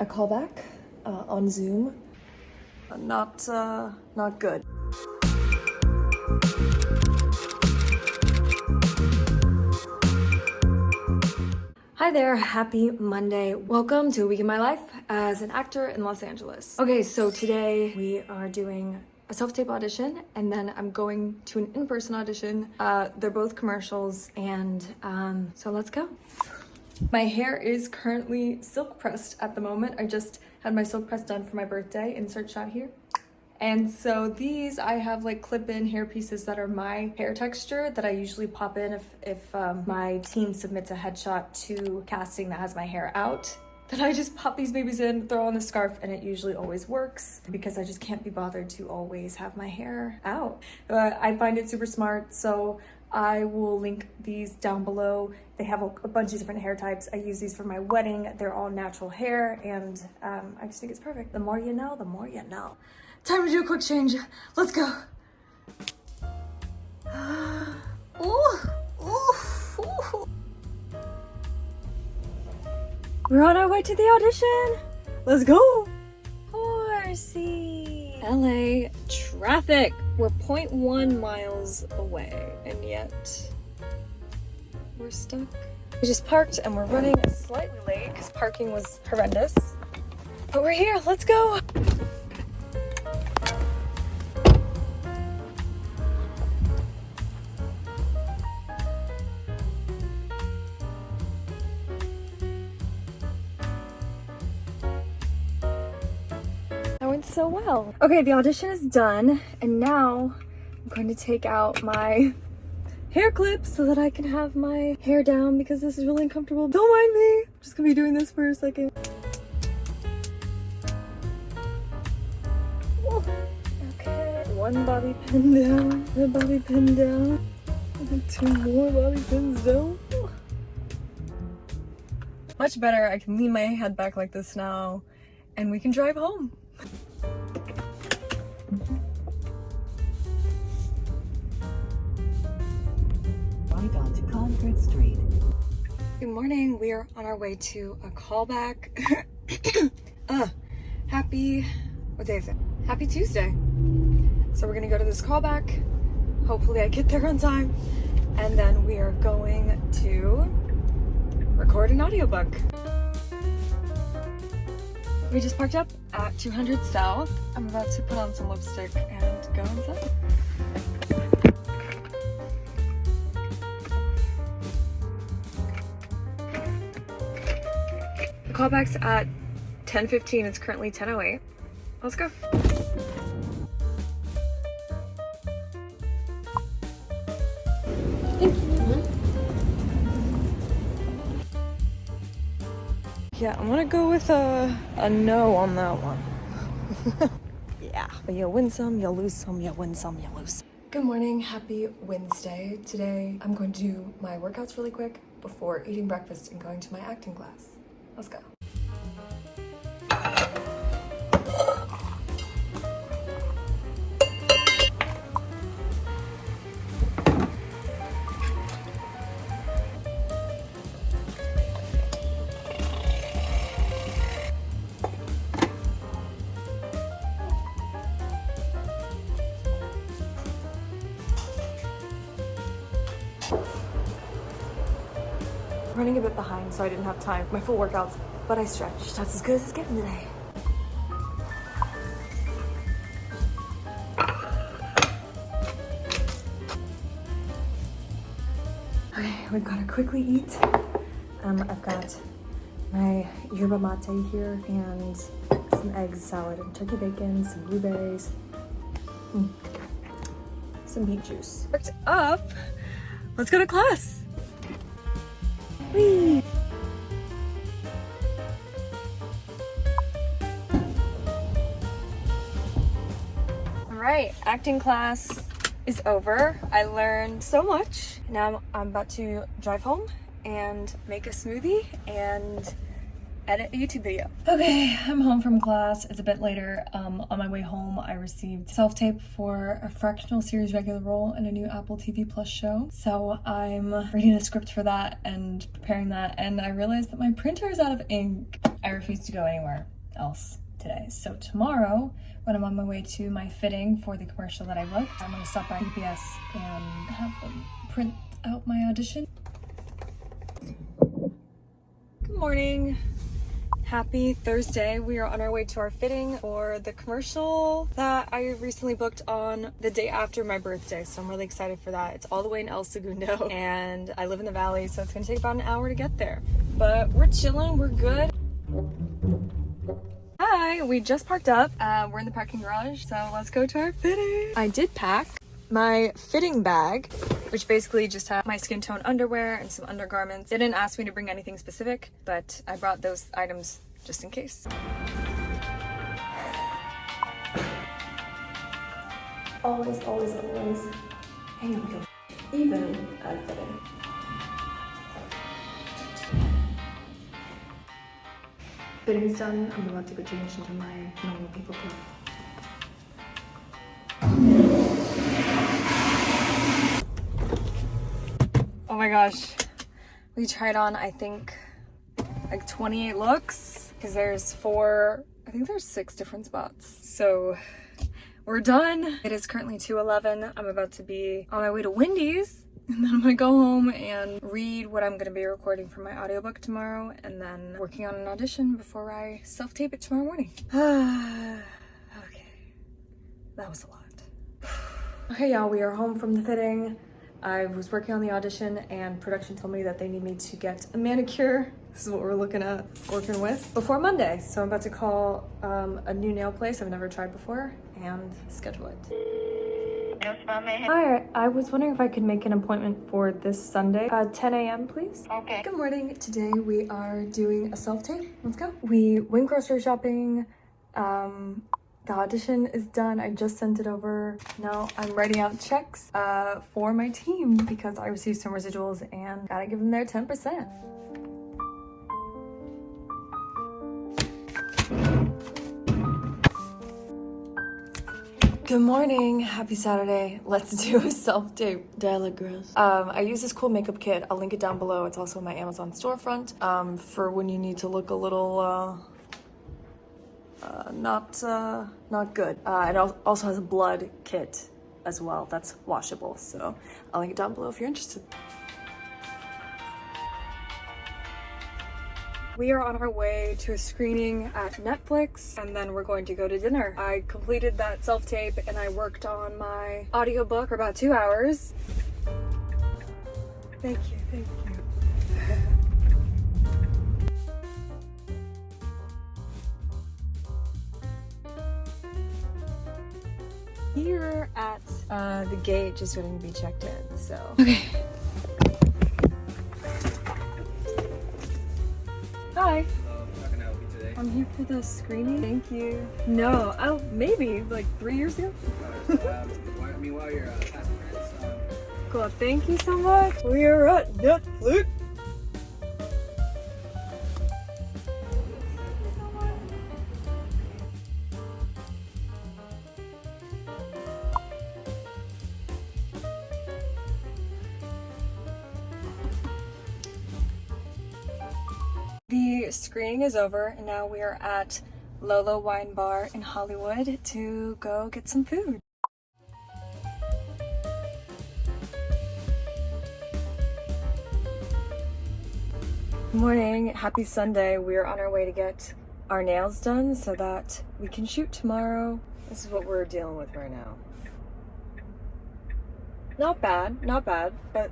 A callback on Zoom. Not good. Hi there, happy Monday. Welcome to a week in my life as an actor in Los Angeles. Okay, so today we are doing a self-tape audition and then I'm going to an in-person audition. They're both commercials and so let's go. My hair is currently silk pressed at the moment. I just had my silk press done for my birthday, insert shot here. And so these, I have like clip-in hair pieces that are my hair texture that I usually pop in if my team submits a headshot to casting that has my hair out. Then I just pop these babies in, throw on the scarf, and it usually always works because I just can't be bothered to always have my hair out. I find it super smart, so I will link these down below. They have a bunch of different hair types. I use these for my wedding. They're all natural hair, and I just think it's perfect. The more you know, the more you know. Time to do a quick change. Let's go. We're on our way to the audition. Let's go. Horsey. LA traffic. We're 0.1 miles away, and yet we're stuck. We just parked and we're running slightly late because parking was horrendous. But we're here. Let's go. Went so well. Okay, the audition is done and now I'm going to take out my hair clips so that I can have my hair down because this is really uncomfortable. Don't mind me. I'm just gonna be doing this for a second. Okay, one bobby pin down, the bobby pin down, and 2 more bobby pins down. Much better. I can lean my head back like this now and we can drive home. Right onto Concord Street. Good morning. We are on our way to a callback. What day is it? Happy Tuesday. So we're gonna go to this callback. Hopefully I get there on time. And then we are going to record an audiobook. We just parked up at 200 South. I'm about to put on some lipstick and go inside. The callback's at 10:15. It's currently 10:08. Let's go. Thank you. Yeah, I'm gonna go with a no on that one. Yeah, but you'll win some, you'll lose some, you'll win some, you'll lose. Good morning, happy Wednesday. Today I'm going to do my workouts really quick before eating breakfast and going to my acting class. Let's go. Running a bit behind, so I didn't have time for my full workouts, but I stretched. That's as good as it's getting today. Okay, we've got to quickly eat. I've got my yerba mate here and some eggs, salad, and turkey bacon, some blueberries, some beet juice. Worked up. Let's go to class. Whee! All right, acting class is over. I learned so much. Now I'm about to drive home and make a smoothie and edit a YouTube video. Okay, I'm home from class. It's a bit later. On my way home, I received self-tape for a fractional series regular role in a new Apple TV Plus show. So I'm reading a script for that and preparing that, and I realized that my printer is out of ink. I refuse to go anywhere else today. So tomorrow, when I'm on my way to my fitting for the commercial that I booked, I'm gonna stop by UPS and have them print out my audition. Good morning. Happy Thursday. We are on our way to our fitting for the commercial that I recently booked on the day after my birthday. So I'm really excited for that. It's all the way in El Segundo and I live in the valley, so it's gonna take about an hour to get there. But we're chilling, we're good. Hi, we just parked up. We're in the parking garage, so let's go to our fitting. I did pack my fitting bag, which basically just had my skin tone underwear and some undergarments. They didn't ask me to bring anything specific, but I brought those items just in case. Always, always, always hang on to even at a fitting. Fitting's done. I'm about to go change into my normal people clothes. Oh my gosh, we tried on, I think, like 28 looks, because there's I think there's 6 different spots. So we're done. It is currently 2:11. I'm about to be on my way to Wendy's, and then I'm gonna go home and read what I'm gonna be recording for my audiobook tomorrow, and then working on an audition before I self-tape it tomorrow morning. Okay, that was a lot. Okay, y'all, we are home from the fitting. I was working on the audition and production told me that they need me to get a manicure. This is what we're working with before Monday. So I'm about to call a new nail place I've never tried before and schedule it. Hi, I was wondering if I could make an appointment for this Sunday, 10 a.m. please. Okay. Good morning. Today we are doing a self-tape. Let's go. We went grocery shopping. The audition is done. I just sent it over. Now I'm writing out checks for my team because I received some residuals and gotta give them their 10%. Good morning, happy Saturday. Let's do a self-tape. Dialog girls. I use this cool makeup kit. I'll link it down below. It's also on my Amazon storefront for when you need to look a little not good. It also has a blood kit as well that's washable, so I'll link it down below if you're interested. We are on our way to a screening at Netflix, and then we're going to go to dinner. I completed that self-tape and I worked on my audiobook for about 2 hours. Thank you, thank you. Here at the gate, just waiting to be checked in, so. Okay. Hi. How can I help you today? I'm here for the screening. Thank you. No, maybe like 3 years ago. While you're past friends, Cool, thank you so much. We are at Netflix. The screening is over and now we are at Lolo Wine Bar in Hollywood to go get some food. Good morning, happy Sunday. We are on our way to get our nails done so that we can shoot tomorrow. This is what we're dealing with right now. Not bad, but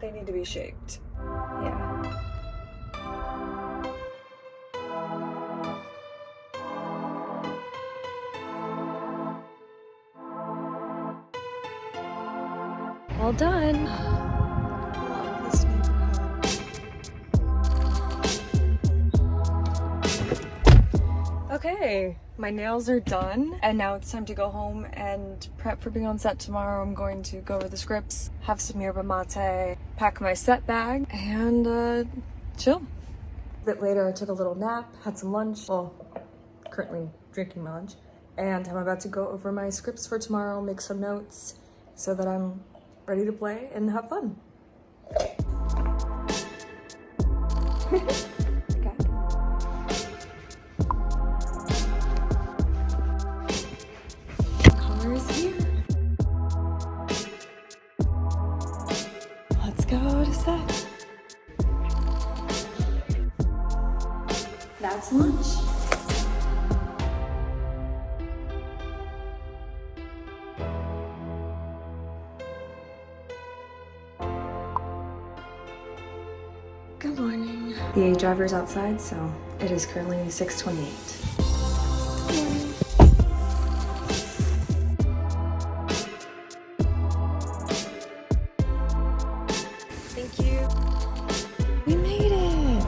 they need to be shaped. Yeah. All done. Love this neighborhood. Okay, my nails are done and now it's time to go home and prep for being on set tomorrow. I'm going to go over the scripts, have some yerba mate, pack my set bag, and chill. A bit later, I took a little nap, had some lunch. Well, currently drinking my lunch. And I'm about to go over my scripts for tomorrow, make some notes so that I'm ready to play and have fun. Okay. Car is here. Let's go to set. That's lunch. Good morning. The driver's outside, so it is currently 6:28. Thank you. We made it.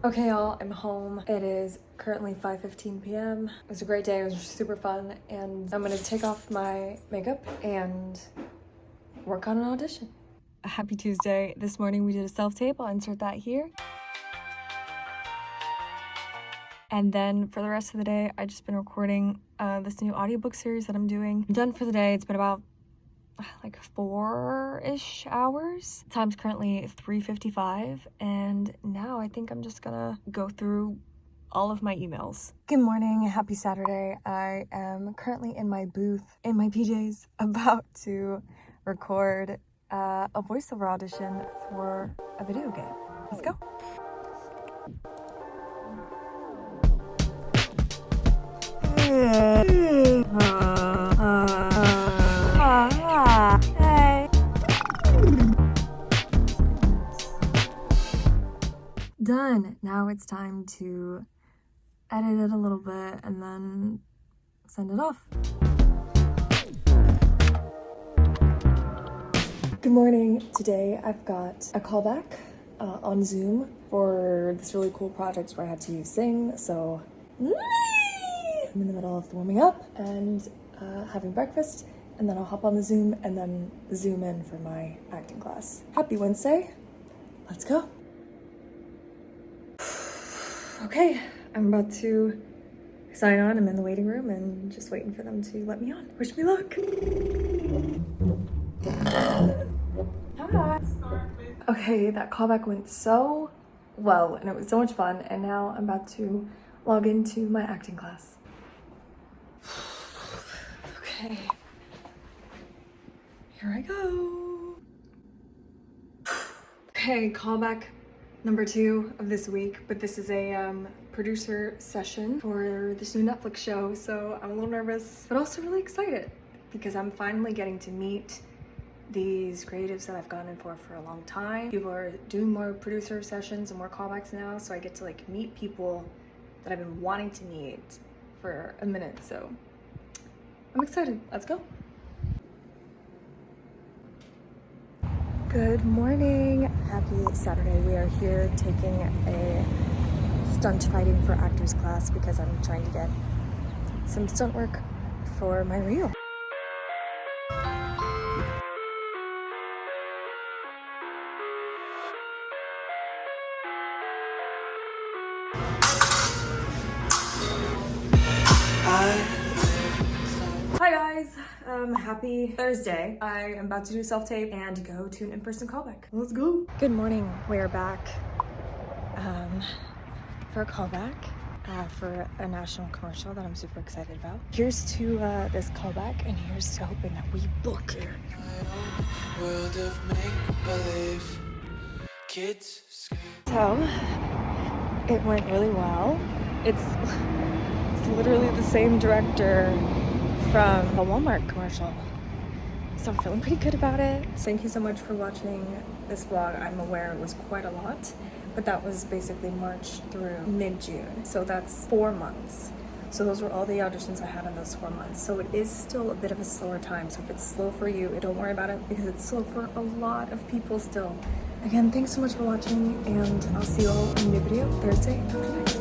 Okay, y'all, I'm home. It is currently 5:15 p.m. It was a great day. It was super fun, and I'm gonna take off my makeup and work on an audition. Happy Tuesday. This morning we did a self-tape. I'll insert that here. And then for the rest of the day, I've just been recording this new audiobook series that I'm doing. I'm done for the day. It's been about like 4-ish hours. Time's currently 3:55, and now I think I'm just gonna go through all of my emails. Good morning, happy Saturday. I am currently in my booth, in my PJs, about to record a voiceover audition for a video game. Let's go. Done. Now it's time to edit it a little bit and then send it off. Good morning. Today I've got a callback on Zoom for this really cool project where I had to sing, so I'm in the middle of warming up and having breakfast, and then I'll hop on the Zoom and then zoom in for my acting class. Happy Wednesday. Let's go. Okay, I'm about to sign on. I'm in the waiting room and just waiting for them to let me on. Wish me luck. Hi. Okay, that callback went so well and it was so much fun, and now I'm about to log into my acting class. Okay, here I go. Okay, callback number 2 of this week, but this is a producer session for this new Netflix show, so I'm a little nervous, but also really excited because I'm finally getting to meet these creatives that I've gone in for a long time. People are doing more producer sessions and more callbacks now, so I get to like meet people that I've been wanting to meet for a minute, so I'm excited. Let's go. Good morning. Happy Saturday. We are here taking a stunt fighting for actors class because I'm trying to get some stunt work for my reel. Hi guys, happy Thursday. I am about to do self-tape and go to an in-person callback. Let's go. Good morning, we're back for a callback for a national commercial that I'm super excited about. Here's to this callback, and here's to hoping that we book it. World of make-believe. Kids. So, it went really well. It's literally the same director from a Walmart commercial, so I'm feeling pretty good about it. Thank you so much for watching this vlog. I'm aware it was quite a lot, but that was basically March through mid-June, so that's 4 months. So those were all the auditions I had in those 4 months. So it is still a bit of a slower time, so if it's slow for you, don't worry about it because it's slow for a lot of people still. Again, thanks so much for watching, and I'll see you all in a new video Thursday after next.